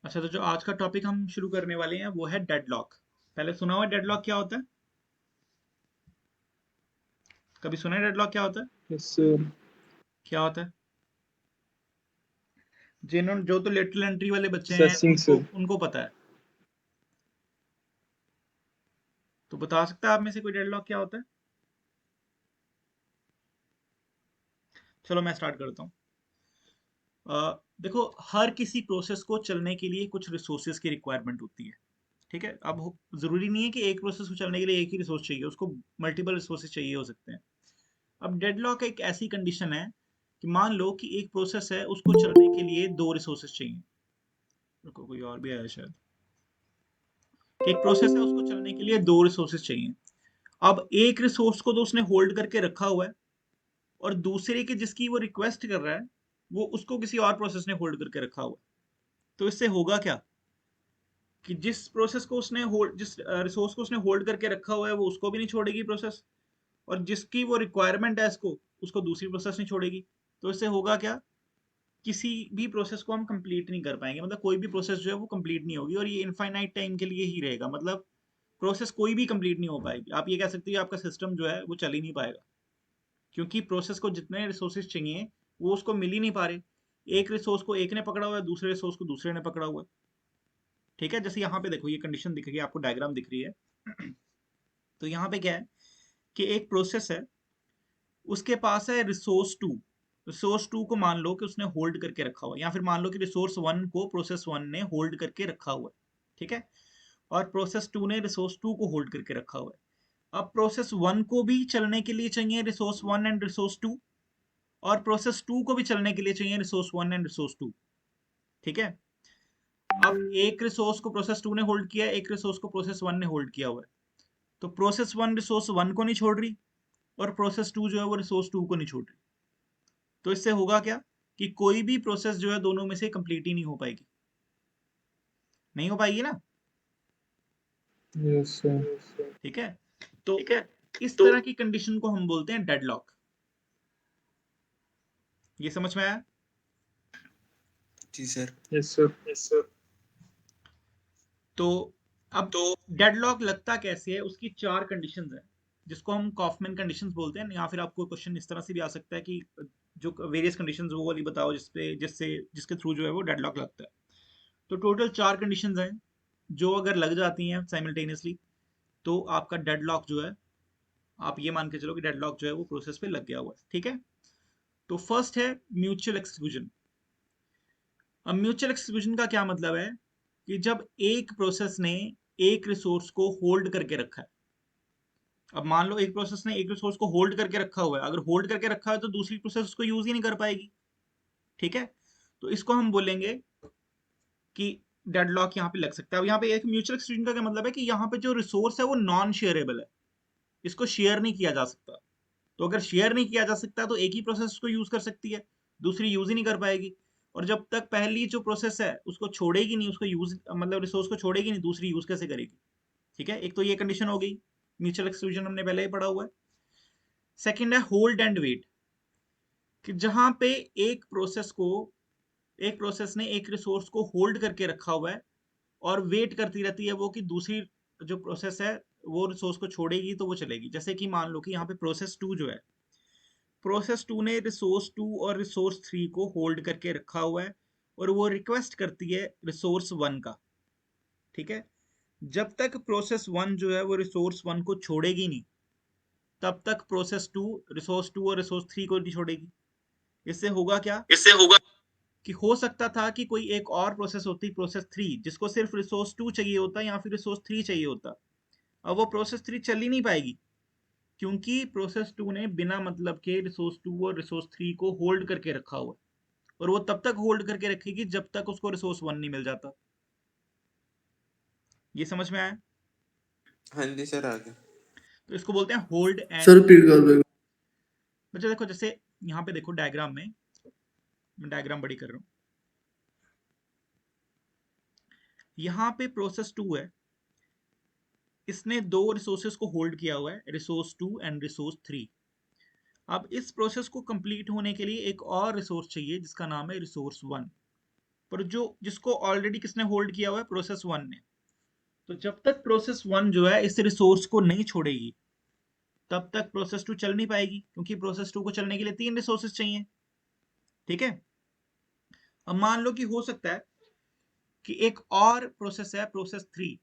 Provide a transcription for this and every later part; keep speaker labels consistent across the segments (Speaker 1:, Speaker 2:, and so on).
Speaker 1: अच्छा, तो जो आज का टॉपिक हम शुरू करने वाले हैं वो है डेडलॉक। पहले सुना हुआ डेडलॉक क्या होता है? कभी सुना है डेडलॉक क्या होता है?
Speaker 2: Yes sir.
Speaker 1: क्या होता है? जिन्होंने जो तो लेटरल एंट्री वाले बच्चे हैं
Speaker 2: प्रोसेसिंग
Speaker 1: उनको
Speaker 2: सर।
Speaker 1: उनको पता है। तो बता सकता है आप में से कोई डेडलॉक क्या होता है? चलो मैं स्टार्ट करता हूँ। देखो, हर किसी प्रोसेस को चलने के लिए कुछ रिसोर्सेज की रिक्वायरमेंट होती है। ठीक है, अब जरूरी नहीं है कि एक प्रोसेस को चलने के लिए एक ही रिसोर्स चाहिए, उसको मल्टीपल रिसोर्सेज चाहिए हो सकते हैं। अब डेडलॉक एक ऐसी कंडीशन है कि मान लो कि एक प्रोसेस है, उसको चलने के लिए दो रिसोर्सेज चाहिए। रुको, कोई और भी आया शायद। कि एक प्रोसेस है, उसको चलने के लिए दो रिसोर्सेज चाहिए। अब एक रिसोर्स को तो उसने होल्ड करके रखा हुआ है, और दूसरे के जिसकी वो रिक्वेस्ट कर रहा है वो उसको किसी और प्रोसेस ने होल्ड करके रखा हुआ है। तो इससे होगा क्या कि जिस प्रोसेस को उसने होल्ड जिस रिसोर्स को उसने होल्ड करके रखा हुआ है वो उसको भी नहीं छोड़ेगी प्रोसेस, और जिसकी वो रिक्वायरमेंट है इसको, उसको दूसरी प्रोसेस नहीं छोड़ेगी। तो इससे होगा क्या, किसी भी प्रोसेस को हम कंप्लीट नहीं कर पाएंगे, मतलब कोई भी प्रोसेस जो है वो कंप्लीट नहीं होगी, और ये इनफाइनाइट टाइम के लिए ही रहेगा। मतलब प्रोसेस कोई भी कंप्लीट नहीं हो पाएगी। आप ये कह सकते हैं आपका सिस्टम जो है वो चल ही नहीं पाएगा, क्योंकि प्रोसेस को जितने रिसोर्सेज चाहिए वो उसको मिल ही नहीं पा रहे। एक रिसोर्स को एक ने पकड़ा हुआ है, दूसरे रिसोर्स को दूसरे ने पकड़ा हुआ है। ठीक है, जैसे यहाँ पे देखो, ये कंडीशन दिख रही है आपको, डायग्राम दिख रही है। तो यहाँ पे क्या है कि एक प्रोसेस है, उसके पास है रिसोर्स टू। रिसोर्स टू को मान लो कि उसने होल्ड करके रखा हुआ है, या फिर मान लो कि रिसोर्स वन को प्रोसेस वन ने होल्ड करके रखा हुआ है। ठीक है, और प्रोसेस टू ने रिसोर्स टू को होल्ड करके रखा हुआ है। अब प्रोसेस वन को भी चलने के लिए चाहिए resource one and resource two, और प्रोसेस टू को भी चलने के लिए चाहिए resource one and resource two. ठीक है, अब एक रिसोर्स को प्रोसेस टू ने होल्ड किया है, एक रिसोर्स को प्रोसेस वन ने होल्ड किया हुआ है। तो प्रोसेस वन रिसोर्स वन को नहीं छोड़ रही, और प्रोसेस टू जो है वो रिसोर्स टू को नहीं छोड़ रही। तो इससे होगा क्या कि कोई भी प्रोसेस जो है दोनों में से कंप्लीट ही नहीं हो पाएगी। नहीं हो पाएगी ना।
Speaker 2: Yes sir.
Speaker 1: ठीक है, तो
Speaker 2: ठीक है।
Speaker 1: इस
Speaker 2: तो
Speaker 1: तरह की कंडीशन को हम बोलते हैं डेडलॉक। ये समझ में आया?
Speaker 3: जी sir.
Speaker 2: Yes sir. Yes sir.
Speaker 1: तो अब
Speaker 3: तो
Speaker 1: डेडलॉक लगता कैसे है, उसकी चार कंडीशंस हैं, जिसको हम कॉफमैन कंडीशंस बोलते हैं। या फिर आपको क्वेश्चन इस तरह से भी आ सकता है कि जो वेरियस कंडीशंस वो वाली बताओ जिसपे जिससे जिसके थ्रू जो है वो डेडलॉक लगता है। तो टोटल चार कंडीशंस हैं, जो अगर लग जाती हैं साइमल्टेनियसली तो आपका डेडलॉक जो है, आप ये मान के चलो कि डेडलॉक जो है वो प्रोसेस पे लग गया हुआ है। ठीक है, तो फर्स्ट है म्यूचुअल एक्सक्लूजन। अब म्यूचुअल एक्सक्लूजन का क्या मतलब है कि जब एक प्रोसेस ने एक रिसोर्स को होल्ड करके रखा है। अब मान लो एक प्रोसेस ने एक रिसोर्स को होल्ड करके रखा हुआ है, अगर होल्ड करके रखा है तो दूसरी प्रोसेस उसको यूज ही नहीं कर पाएगी। ठीक है, तो इसको हम बोलेंगे कि डेडलॉक यहाँ पे लग सकता है। अब यहाँ पे एक म्यूचुअल एक्सक्लूजन का क्या मतलब है कि यहाँ पे जो रिसोर्स है वो नॉन शेयरेबल है, इसको शेयर नहीं किया जा सकता। तो अगर शेयर नहीं किया जा सकता तो एक ही प्रोसेस उसको यूज कर सकती है, दूसरी यूज ही नहीं कर पाएगी। और जब तक पहली जो प्रोसेस है उसको छोड़ेगी नहीं, उसको यूज मतलब रिसोर्स को छोड़ेगी नहीं, दूसरी यूज कैसे करेगी। ठीक है, एक तो ये कंडीशन हो गई, म्यूचुअल एक्सक्लूजन हमने पहले ही पढ़ा हुआ है। सेकंड है होल्ड एंड वेट, कि जहां पे एक प्रोसेस को एक प्रोसेस ने एक रिसोर्स को होल्ड करके रखा हुआ है, और वेट करती रहती है वो कि दूसरी जो प्रोसेस है वो रिसोर्स को छोड़ेगी तो वो चलेगी। जैसे कि मान लो कि यहाँ पे प्रोसेस टू जो है, प्रोसेस टू ने रिसोर्स टू और रिसोर्स थ्री को होल्ड करके रखा हुआ है, और वो रिक्वेस्ट करती है रिसोर्स वन का। ठीक है, जब तक प्रोसेस वन जो है वो रिसोर्स वन को छोड़ेगी नहीं, तब तक प्रोसेस टू रिसोर्स टू और रिसोर्स थ्री को नहीं छोड़ेगी। इससे होगा क्या
Speaker 3: इससे होगा
Speaker 1: कि हो सकता था कि कोई एक और प्रोसेस होती, प्रोसेस थ्री, जिसको सिर्फ रिसोर्स टू चाहिए होता या फिर रिसोर्स थ्री चाहिए होता। अब वो प्रोसेस थ्री चल ही नहीं पाएगी, क्योंकि प्रोसेस टू ने बिना मतलब के रिसोर्स टू और रिसोर्स थ्री को होल्ड करके रखा हुआ है, और वो तब तक होल्ड करके रखेगी जब तक उसको रिसोर्स वन नहीं मिल जाता। ये समझ में आया?
Speaker 3: हाँ जी सर, आगे।
Speaker 1: तो इसको बोलते हैं होल्ड
Speaker 2: सर
Speaker 1: एंड।
Speaker 2: रिपीट कर देगा।
Speaker 1: बच्चा देखो, जैसे यहाँ पे देखो डायग्राम में, मैं डायग्राम बड़ी कर रहा हूँ। यहाँ पे प्रोसेस टू है, इसने दो रिसोर्सेस को होल्ड किया हुआ है, resource two and resource three. अब इस प्रोसेस को कंप्लीट होने के लिए एक और रिसोर्स चाहिए जिसका नाम है रिसोर्स वन। पर जिसको ऑलरेडी किसने होल्ड किया हुआ है, प्रोसेस 1 ने। तो जब तक प्रोसेस 1 जो है इस रिसोर्स को नहीं छोड़ेगी तब तक प्रोसेस 2 चल नहीं पाएगी, क्योंकि प्रोसेस 2 को चलने के लिए 3 रिसोर्सेज चाहिए। ठीक है, अब मान लो कि हो सकता है कि एक और प्रोसेस है, प्रोसेस 3,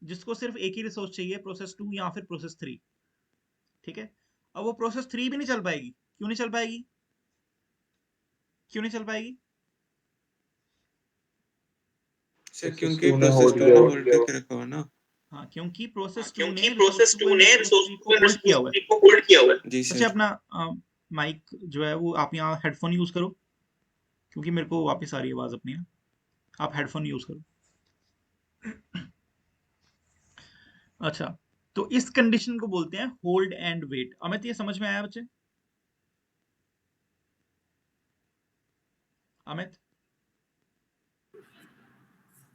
Speaker 1: जिसको सिर्फ एक ही रिसोर्स चाहिए, प्रोसेस 2 या फिर प्रोसेस 3। ठीक है, अब वो प्रोसेस 3 भी नहीं चल पाएगी। क्यों नहीं चल पाएगी? क्यों नहीं चल पाएगी?
Speaker 3: सर क्योंकि प्रोसेस 2 ने होल्ड करके रखा हुआ ना।
Speaker 1: हाँ, क्योंकि प्रोसेस 2
Speaker 3: क्योंकि
Speaker 1: ने रिसोर्स
Speaker 3: प्रोसेस
Speaker 1: 2
Speaker 3: 2
Speaker 1: एंड
Speaker 3: ने
Speaker 1: रिसोर्स
Speaker 3: रिसोर्स
Speaker 1: 3 को
Speaker 3: 2 एंड
Speaker 1: होल्ड किया
Speaker 3: रिसोर्स
Speaker 1: हुआ है।
Speaker 3: 3 को होल्ड किया हुआ है। जी
Speaker 1: अच्छा,
Speaker 3: सर।
Speaker 1: अपना माइक जो है वो आप यहाँ हेडफोन यूज करो, क्योंकि मेरे को वापस आ रही है आवाज अपनी ना। आप हेडफोन यूज करो। अच्छा, तो इस कंडीशन को बोलते हैं होल्ड एंड वेट। अमित, ये समझ में आया बच्चे? अमित?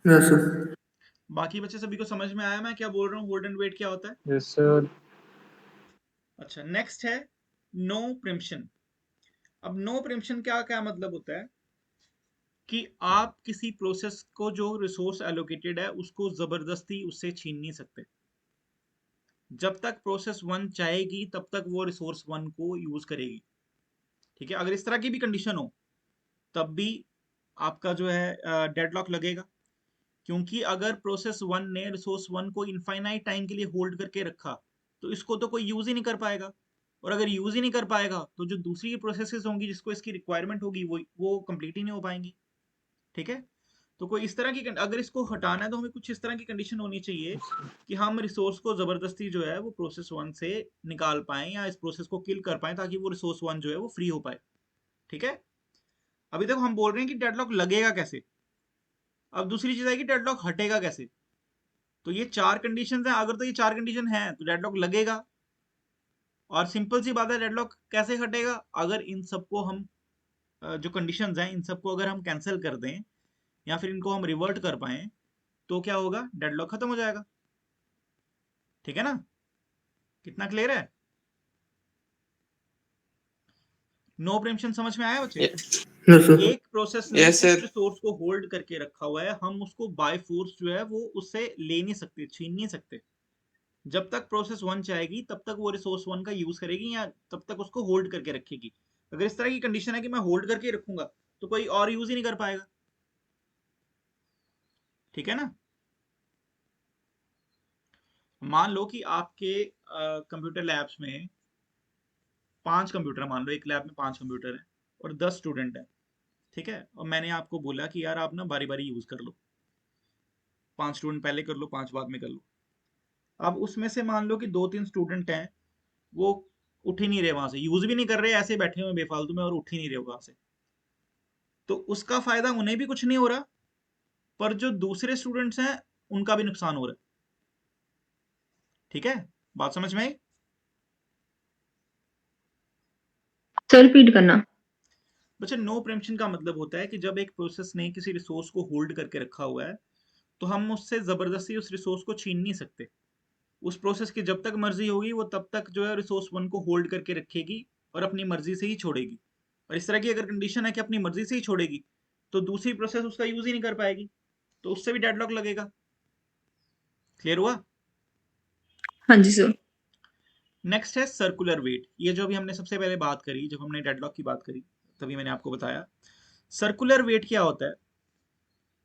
Speaker 2: Yes sir.
Speaker 1: बाकी बच्चे सभी को समझ में आया मैं क्या बोल रहा हूँ? होल्ड एंड वेट क्या होता है?
Speaker 2: Yes sir.
Speaker 1: अच्छा, नेक्स्ट है नो प्रिम्पशन। अब नो प्रिम्पशन क्या क्या मतलब होता है कि आप किसी प्रोसेस को जो रिसोर्स एलोकेटेड है उसको जबरदस्ती उससे छीन नहीं सकते। जब तक प्रोसेस 1 चाहेगी तब तक वो रिसोर्स 1 को यूज करेगी। ठीक है, अगर इस तरह की भी कंडीशन हो तब भी आपका जो है डेडलॉक लगेगा, क्योंकि अगर प्रोसेस 1 ने रिसोर्स 1 को इनफाइनाइट टाइम के लिए होल्ड करके रखा तो इसको तो कोई यूज ही नहीं कर पाएगा, और अगर यूज ही नहीं कर पाएगा तो जो दूसरी प्रोसेसेस होंगी जिसको इसकी रिक्वायरमेंट होगी वो कंप्लीट ही नहीं हो पाएंगी। ठीक है, तो कोई इस तरह की अगर इसको हटाना है तो हमें कुछ इस तरह की कंडीशन होनी चाहिए कि हम रिसोर्स को जबरदस्ती जो है वो प्रोसेस 1 से निकाल पाए या इस प्रोसेस को किल कर पाए, ताकि वो रिसोर्स 1 जो है वो फ्री हो पाए। ठीक है, अभी तक हम बोल रहे हैं कि डेडलॉक लगेगा कैसे। अब दूसरी चीज है कि डेडलॉक हटेगा कैसे। तो ये 4 कंडीशंस हैं, अगर तो ये 4 कंडीशन हैं तो डेडलॉक लगेगा। और सिंपल सी बात है, डेडलॉक कैसे हटेगा? अगर इन सबको हम जो कंडीशंस हैं इन सबको अगर हम कैंसिल कर दें या फिर इनको हम रिवर्ट कर पाए तो क्या होगा? डेडलॉक खत्म हो जाएगा। ठीक है ना? कितना क्लियर है? नो प्रिम्पशन समझ में आया बच्चे?
Speaker 2: Yes sir.
Speaker 1: एक प्रोसेस ने
Speaker 3: यस
Speaker 1: किस
Speaker 3: सर।
Speaker 1: रिसोर्स को होल्ड करके रखा हुआ है, हम उसको बाय फोर्स जो है वो उससे ले नहीं सकते, छीन नहीं सकते। जब तक प्रोसेस 1 चाहेगी तब तक वो रिसोर्स 1 का यूज करेगी या तब तक उसको होल्ड करके रखेगी। अगर इस तरह की कंडीशन है कि मैं होल्ड करके रखूंगा तो कोई और यूज ही नहीं कर पाएगा। ठीक है ना? मान लो कि आपके कंप्यूटर लैब्स में 5 कंप्यूटर, मान लो एक लैब में 5 कंप्यूटर है और 10 स्टूडेंट है। ठीक है, और मैंने आपको बोला कि यार आप ना बारी बारी यूज कर लो, 5 स्टूडेंट पहले कर लो, 5 बाद में कर लो। अब उसमें से मान लो कि 2-3 स्टूडेंट हैं, वो उठ ही नहीं रहे वहां से, यूज भी नहीं कर रहे, ऐसे बैठे हुए बेफालतू में और उठ ही नहीं रहे वहां से। तो उसका फायदा उन्हें भी कुछ नहीं हो रहा, पर जो दूसरे स्टूडेंट्स हैं उनका भी नुकसान हो रहा है। ठीक है, बात समझ में आई?
Speaker 4: सर रिपीट करना।
Speaker 1: बच्चा, नो प्रिम्पशन का मतलब होता है कि जब एक प्रोसेस ने किसी रिसोर्स को होल्ड करके रखा हुआ है तो हम उससे जबरदस्ती उस रिसोर्स को छीन नहीं सकते। उस प्रोसेस की जब तक मर्जी होगी वो तब तक जो है रिसोर्स 1 को होल्ड करके रखेगी और अपनी मर्जी से ही छोड़ेगी। और इस तरह की अगर कंडीशन है कि अपनी मर्जी से ही छोड़ेगी तो दूसरी प्रोसेस उसका यूज ही नहीं कर पाएगी, तो उससे भी डेडलॉक लगेगा। क्लियर हुआ?
Speaker 4: हाँ जी सर।
Speaker 1: नेक्स्ट है सर्कुलर वेट। ये जो भी हमने सबसे पहले बात करी, जब हमने डेडलॉक की बात करी तभी मैंने आपको बताया। सर्कुलर वेट क्या होता है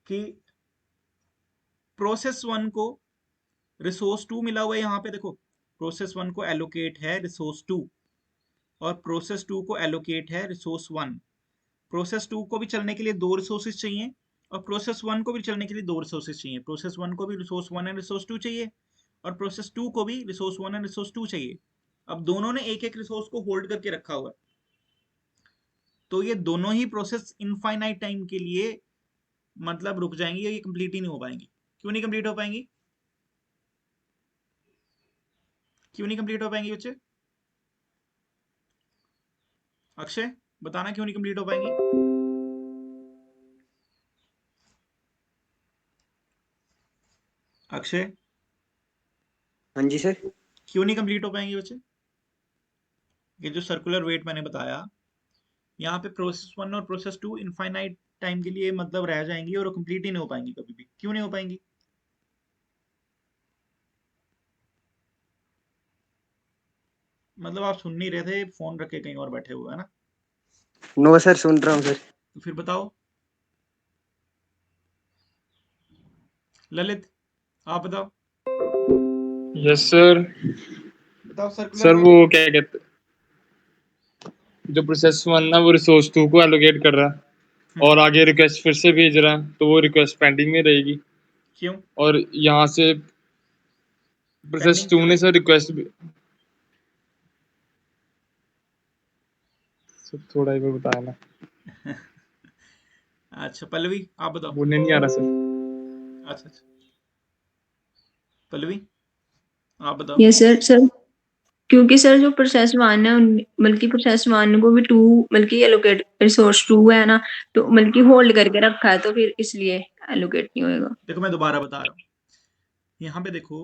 Speaker 1: कि प्रोसेस 1 को रिसोर्स 2 मिला हुआ है, यहाँ पे देखो प्रोसेस 1 को एलोकेट है रिसोर्स 2 और प्रोसेस 2 को एलोकेट है रिसोर्स 1। प्रोसेस 2 को भी चलने के लिए 2 रिसोर्सेज चाहिए और प्रोसेस 1 को भी चलने के लिए 2 रिसोर्सेज चाहिए। प्रोसेस 1 को भी रिसोर्स 1 एंड रिसोर्स 2 चाहिए और प्रोसेस 2 को भी रिसोर्स 1 एंड रिसोर्स 2 चाहिए। अब दोनों ने एक एक रिसोर्स को होल्ड करके रखा हुआ है, तो ये दोनों ही प्रोसेस इनफाइनाइट टाइम के लिए मतलब रुक जाएंगी, ये कंप्लीट ही नहीं हो पाएंगी। क्यों नहीं कंप्लीट हो पाएंगी? क्यों नहीं कंप्लीट हो पाएंगी बच्चे? अक्षय, बताना क्यों नहीं कंप्लीट हो पाएंगी? अक्षय,
Speaker 5: हाँ जी सर।
Speaker 1: क्यों नहीं कंप्लीट हो पाएंगी बच्चे? ये जो सर्कुलर वेट मैंने बताया, यहाँ पे प्रोसेस 1 और प्रोसेस 2 इनफाइनाइट टाइम के लिए मतलब रह जाएंगी और कंप्लीट ही नहीं हो पाएंगी कभी भी। क्यों नहीं हो पाएंगी? मतलब आप सुन नहीं रहे थे, फोन रख के कहीं और बैठे हुए है ना?
Speaker 5: नो सर, सुन रहा हूँ सर।
Speaker 1: तो फिर बताओ ललित, आप बताओ।
Speaker 6: Yes sir.
Speaker 1: बताओ सर्कुलर
Speaker 6: सर
Speaker 1: वेट।
Speaker 6: वो क्या कहते, जो प्रोसेस 1 ना वो रिसोर्स 2 को एलोकेट कर रहा है और आगे रिक्वेस्ट फिर से भेज रहा है, तो वो रिक्वेस्ट पेंडिंग में रहेगी।
Speaker 1: क्यों
Speaker 6: और यहाँ से प्रोसेस
Speaker 1: पेंडिंग
Speaker 6: 2
Speaker 1: क्यों
Speaker 6: ने
Speaker 1: रहेगी?
Speaker 6: सर रिक्वेस्ट सर थोड़ा ही बताया ना,
Speaker 1: अच्छा पल्लवी आप बताओ।
Speaker 6: बोलने नहीं आ रहा सर।
Speaker 1: अच्छा अच्छा पल्लवी आप बताओ।
Speaker 4: Yes sir. सर क्योंकि सर जो प्रोसेस 1 है बल्कि प्रोसेस 1 को भी 2 बल्कि एलोकेट रिसोर्स 2 है ना, तो बल्कि होल्ड करके रखा है, तो फिर इसलिए एलोकेट नहीं होएगा।
Speaker 1: देखो मैं दोबारा बता रहा हूँ, यहाँ पे देखो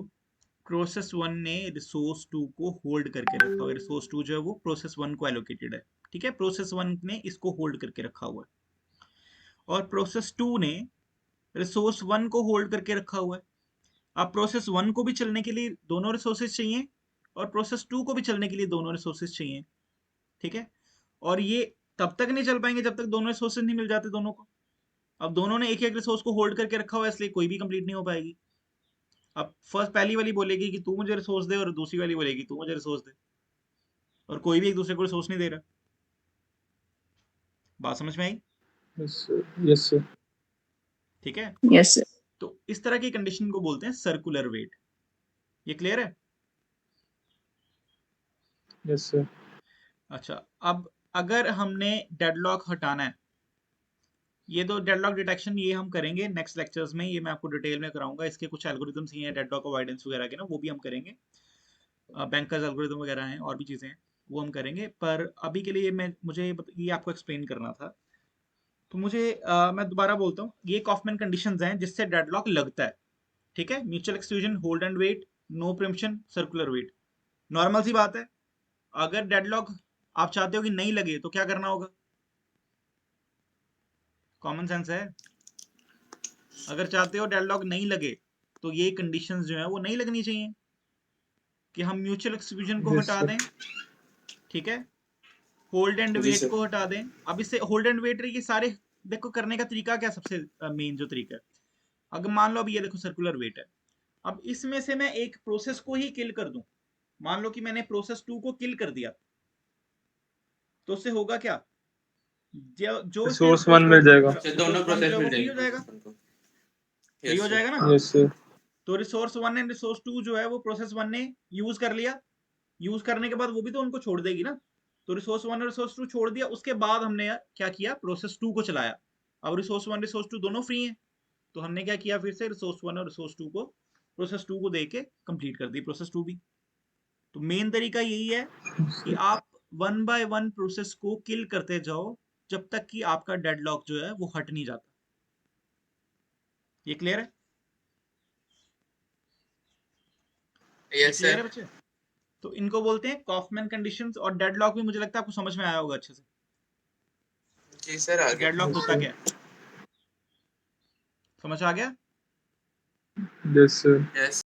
Speaker 1: प्रोसेस 1 ने रिसोर्स 2 को होल्ड करके रखा हुआ है। रिसोर्स 2 जो है वो प्रोसेस 1 को एलोकेटेड है, ठीक है? प्रोसेस 1 ने इसको होल्ड करके रखा हुआ है और प्रोसेस 2 ने रिसोर्स 1 को होल्ड करके रखा हुआ है। अब प्रोसेस 1 को भी चलने के लिए दोनों रिसोर्सेज चाहिए और प्रोसेस 2 को भी चलने के लिए दोनों रिसोर्सेज चाहिए, ठीक है? और ये तब तक नहीं चल पाएंगे जब तक दोनों रिसोर्सेज नहीं मिल जाते दोनों को। अब दोनों ने एक एक रिसोर्स को होल्ड करके रखा हुआ है, इसलिए कोई भी कंप्लीट नहीं हो पाएगी। अब फर्स्ट पहली वाली बोलेगी कि तू मुझे रिसोर्स दे और दूसरी वाली बोलेगी तू मुझे रिसोर्स दे, और कोई भी एक दूसरे को रिसोर्स नहीं दे रहा। बात समझ में आई?
Speaker 6: Yes sir, yes sir.
Speaker 1: ठीक है,
Speaker 4: यस सर।
Speaker 1: तो इस तरह की कंडीशन को बोलते हैं सर्कुलर वेट। ये क्लियर है?
Speaker 6: Yes sir.
Speaker 1: अच्छा, अब अगर हमने डेडलॉक हटाना है, ये तो डेडलॉक डिटेक्शन ये हम करेंगे नेक्स्ट लेक्चर्स में, ये मैं आपको डिटेल में कराऊंगा। इसके कुछ एल्गोरिथम्स ही हैं डेडलॉक अवॉइडेंस वगैरह के ना, वो भी हम करेंगे। बैंकर्स एल्गोरिथम वगैरह हैं और भी चीज़ें हैं, वो हम करेंगे। पर अभी के लिए मुझे ये आपको एक्सप्लेन करना था। तो मैं दोबारा बोलता हूँ, ये कॉफमैन कंडीशंस हैं जिससे डेडलॉक लगता है, ठीक है? Mutual exclusion, hold and wait, no preemption, circular wait. Normal सी बात है, अगर डेडलॉक आप चाहते हो कि नहीं लगे तो क्या करना होगा? कॉमन सेंस है। अगर चाहते हो डेडलॉक नहीं लगे तो ये कंडीशंस जो है वो नहीं लगनी चाहिए, कि हम म्यूचुअल एक्सक्लूजन को
Speaker 6: यस
Speaker 1: हटा
Speaker 6: सर।
Speaker 1: दें, ठीक है? होल्ड एंड
Speaker 3: जी
Speaker 1: वेट
Speaker 3: सर।
Speaker 1: को हटा दें। अब इससे होल्ड एंड वेट ये सारे देखो करने का तरीका क्या, सबसे मेन जो तरीका है, अगर मान लो अब ये देखो सर्कुलर वेट है, अब इसमें से मैं एक प्रोसेस को ही किल कर दूं, मान लो कि मैंने प्रोसेस 2 को किल कर दिया, तो उससे होगा क्या? जो इसने
Speaker 6: रिसोर्स 1 मिल जाएगा।
Speaker 3: दोनों
Speaker 1: रिसोर्स 1 जो
Speaker 3: प्रोसेस
Speaker 1: है
Speaker 3: मिल
Speaker 1: वो फ्री
Speaker 3: जाएगी
Speaker 1: हो जाएगा,
Speaker 3: प्रोसेस 1 को।
Speaker 1: फ्री हो
Speaker 3: यस सर।
Speaker 1: जाएगा ना?
Speaker 6: Yes sir.
Speaker 1: तो रिसोर्स 1 एंड रिसोर्स 2 जो है वो प्रोसेस 1 ने यूज कर लिया, यूज करने के बाद वो भी तो उनको छोड़ देगी ना। तो रिसोर्स 1 और रिसोर्स 2 छोड़ दिया, उसके बाद हमने क्या किया, प्रोसेस 2 को चलाया। अब रिसोर्स 1 रिसोर्स 2 दोनों फ्री हैं, तो हमने क्या किया, फिर से रिसोर्स 1 और रिसोर्स 2 को प्रोसेस 2 को दे के कंप्लीट कर दी प्रोसेस 2 भी। तो मेन तरीका यही है कि आप 1 बाय 1 प्रोसेस को किल करते जाओ जब तक कि आपका डेडलॉक जो है वो हट नहीं जाता। ये क्लियर है? ये
Speaker 3: यस
Speaker 1: क्लियर है
Speaker 3: सर।
Speaker 1: बच्चे? तो इनको बोलते हैं कॉफमैन कंडीशंस, और डेडलॉक भी मुझे लगता है आपको समझ में आया होगा अच्छे से
Speaker 3: जी सर,
Speaker 1: कि
Speaker 3: आगे।
Speaker 1: डेडलॉक
Speaker 6: यस
Speaker 1: होता
Speaker 6: सर।
Speaker 1: क्या है। समझ आ गया?
Speaker 6: Yes sir.
Speaker 3: यस।